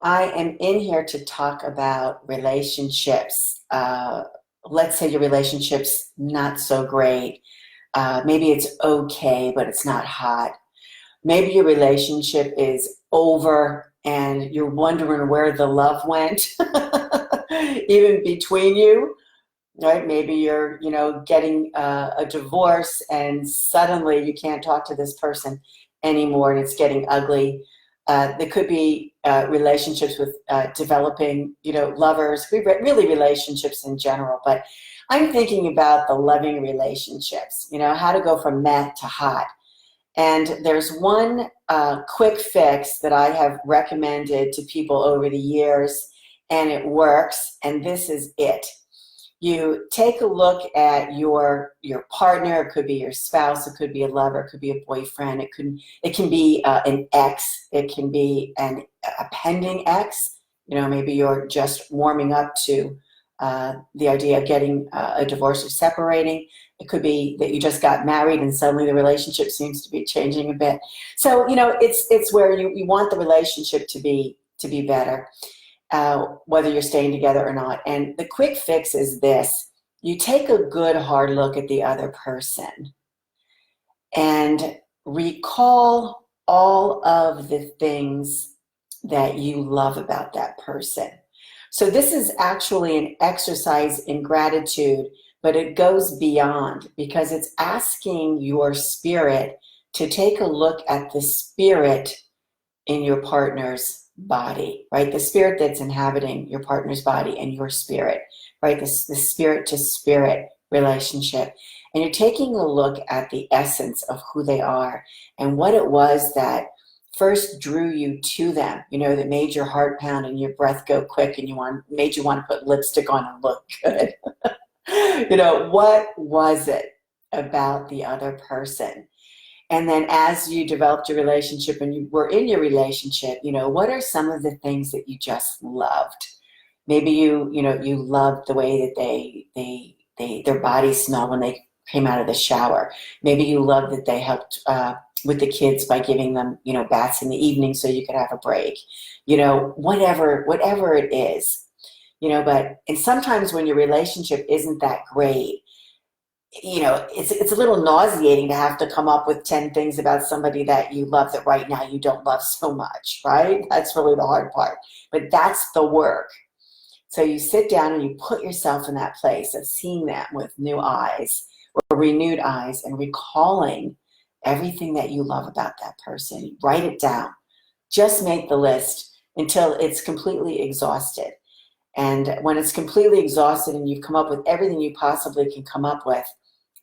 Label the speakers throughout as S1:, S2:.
S1: I am in here to talk about relationships. Let's say your relationship's not so great. Maybe it's okay, but it's not hot. Maybe your relationship is over and you're wondering where the love went, even between you, right? Maybe you're, getting a divorce and suddenly you can't talk to this person anymore and it's getting ugly. There could be relationships with developing, lovers, really relationships in general. But I'm thinking about the loving relationships, how to go from meh to hot. And there's one quick fix that I have recommended to people over the years, and it works. And this is it. You take a look at your partner. It could be your spouse. It could be a lover. It could be a boyfriend. It can be an ex. It can be a pending ex. Maybe you're just warming up to the idea of getting a divorce or separating. It could be that you just got married and suddenly the relationship seems to be changing a bit. So it's where you want the relationship to be better, whether you're staying together or not. And the quick fix is this: you take a good hard look at the other person and recall all of the things that you love about that person. So this is actually an exercise in gratitude, but it goes beyond because it's asking your spirit to take a look at the spirit in your partner's body, right? The spirit that's inhabiting your partner's body and your spirit, right? The spirit to spirit relationship. And you're taking a look at the essence of who they are and what it was that first drew you to them, that made your heart pound and your breath go quick and made you want to put lipstick on and look good. What was it about the other person? And then as you developed your relationship and you were in your relationship, what are some of the things that you just loved? Maybe you loved the way that their bodies smell when they came out of the shower. Maybe you loved that they helped with the kids by giving them, baths in the evening so you could have a break. Whatever it is, and sometimes when your relationship isn't that great, it's a little nauseating to have to come up with 10 things about somebody that you love that right now you don't love so much, right? That's really the hard part. But that's the work. So you sit down and you put yourself in that place of seeing them with new eyes or renewed eyes and recalling everything that you love about that person. Write it down. Just make the list until it's completely exhausted. And when it's completely exhausted and you've come up with everything you possibly can come up with,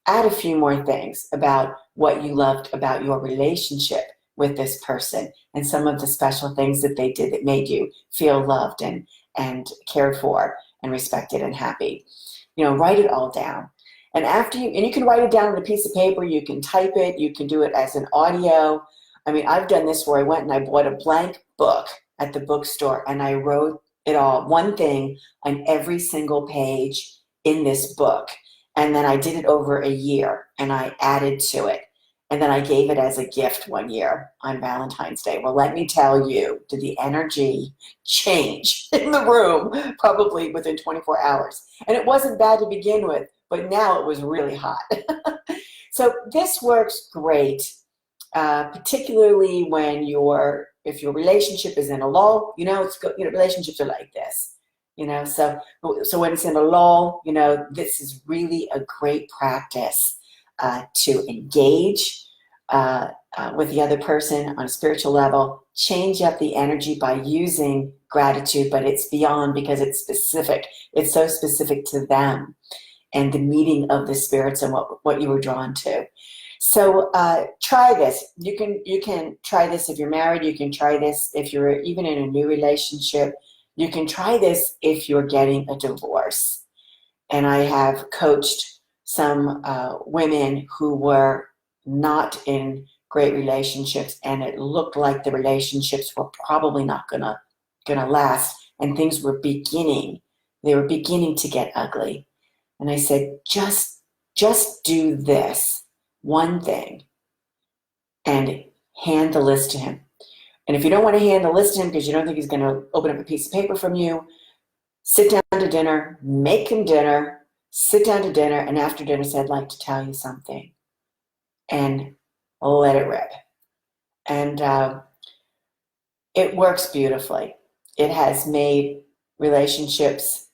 S1: add a few more things about what you loved about your relationship with this person and some of the special things that they did that made you feel loved and cared for and respected and happy. Write it all down. And you can write it down on a piece of paper, you can type it, you can do it as an audio. I mean, I've done this where I went and I bought a blank book at the bookstore and I wrote it all, one thing on every single page in this book. And then I did it over a year and I added to it. And then I gave it as a gift one year on Valentine's Day. Well, let me tell you, did the energy change in the room probably within 24 hours. And it wasn't bad to begin with, but now it was really hot. So this works great, particularly when if your relationship is in a lull, relationships are like this. So when it's in a lull, this is really a great practice to engage with the other person on a spiritual level, change up the energy by using gratitude, but it's beyond because it's specific. It's so specific to them and the meeting of the spirits and what you were drawn to. So try this. You can try this if you're married. You can try this if you're even in a new relationship. You can try this if you're getting a divorce. And I have coached some women who were not in great relationships, and it looked like the relationships were probably not gonna last, and things were beginning. They were beginning to get ugly. And I said, just do this one thing and hand the list to him. And if you don't want to hand the list to him because you don't think he's going to open up a piece of paper from you, sit down to dinner, make him dinner, sit down to dinner, and after dinner say, I'd like to tell you something. And let it rip. And it works beautifully. It has made relationships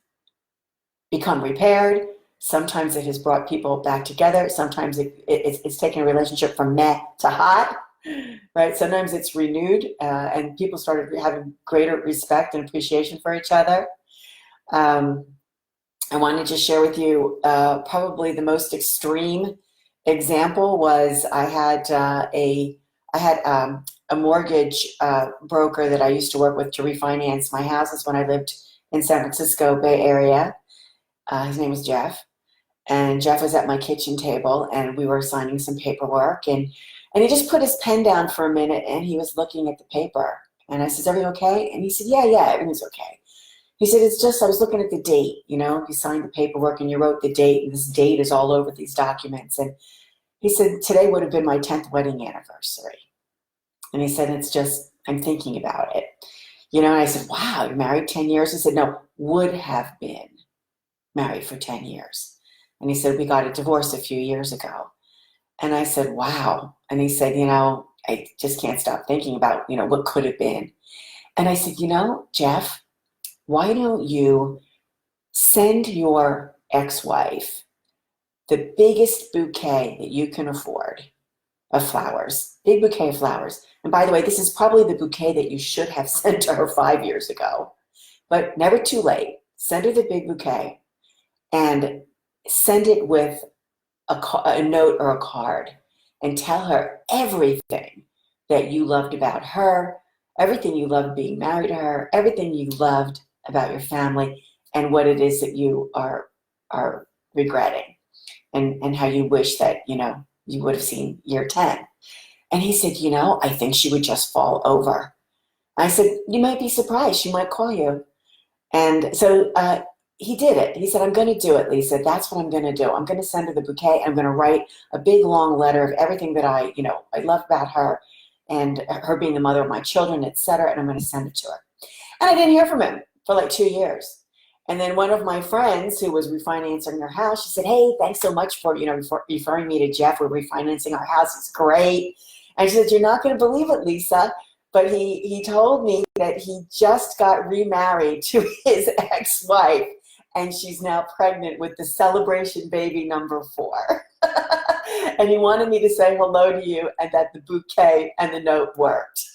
S1: become repaired. Sometimes it has brought people back together. Sometimes it's taken a relationship from meh to hot, right? Sometimes it's renewed and people started having greater respect and appreciation for each other. I wanted to share with you probably the most extreme example was I had a mortgage broker that I used to work with to refinance my houses when I lived in San Francisco Bay Area. His name was Jeff. And Jeff was at my kitchen table and we were signing some paperwork and he just put his pen down for a minute and he was looking at the paper. And I said, everything okay? And he said, yeah, everything's okay. He said, it's just, I was looking at the date, you know, you signed the paperwork and you wrote the date and this date is all over these documents. And he said, today would have been my 10th wedding anniversary. And he said, it's just, I'm thinking about it. You know, and I said, wow, you're married 10 years? He said, no, would have been married for 10 years. And he said, we got a divorce a few years ago. And I said, wow. And he said, you know, I just can't stop thinking about, you know, what could have been. And I said, you know, Jeff, why don't you send your ex-wife the biggest bouquet that you can afford of flowers, big bouquet of flowers. And by the way, this is probably the bouquet that you should have sent to her 5 years ago, but never too late. Send her the big bouquet and send it with a note or a card and tell her everything that you loved about her, everything you loved being married to her, everything you loved about your family, and what it is that you are regretting, and how you wish that, you know, you would have seen year 10. And he said, you know, I think she would just fall over. I said, you might be surprised. She might call you. And so he did it. He said, I'm going to do it, Lisa. That's what I'm going to do. I'm going to send her the bouquet. I'm going to write a big, long letter of everything that I love about her and her being the mother of my children, etc. And I'm going to send it to her. And I didn't hear from him for like 2 years. And then one of my friends who was refinancing her house, she said, hey, thanks so much for, for referring me to Jeff. We're refinancing our house. It's great. And she said, you're not going to believe it, Lisa, but he told me that he just got remarried to his ex-wife, and she's now pregnant with the celebration baby number 4. And he wanted me to say hello to you and that the bouquet and the note worked.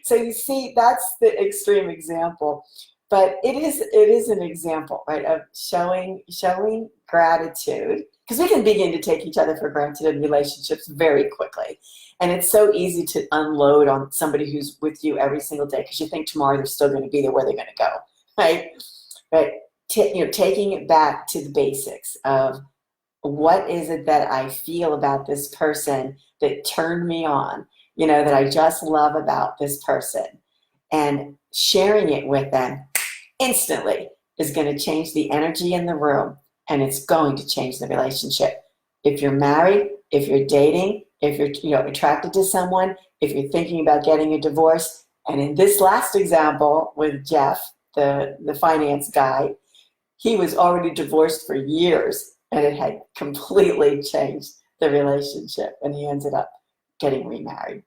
S1: So you see, that's the extreme example. But it is an example, right, of showing gratitude, because we can begin to take each other for granted in relationships very quickly. And it's so easy to unload on somebody who's with you every single day because you think tomorrow they're still going to be there where they're going to go, right? But taking it back to the basics of what is it that I feel about this person that turned me on, that I just love about this person, and sharing it with them instantly is going to change the energy in the room, and it's going to change the relationship. If you're married, if you're dating, if you're attracted to someone, if you're thinking about getting a divorce, and in this last example with Jeff, the finance guy, he was already divorced for years, and it had completely changed the relationship, and he ended up getting remarried.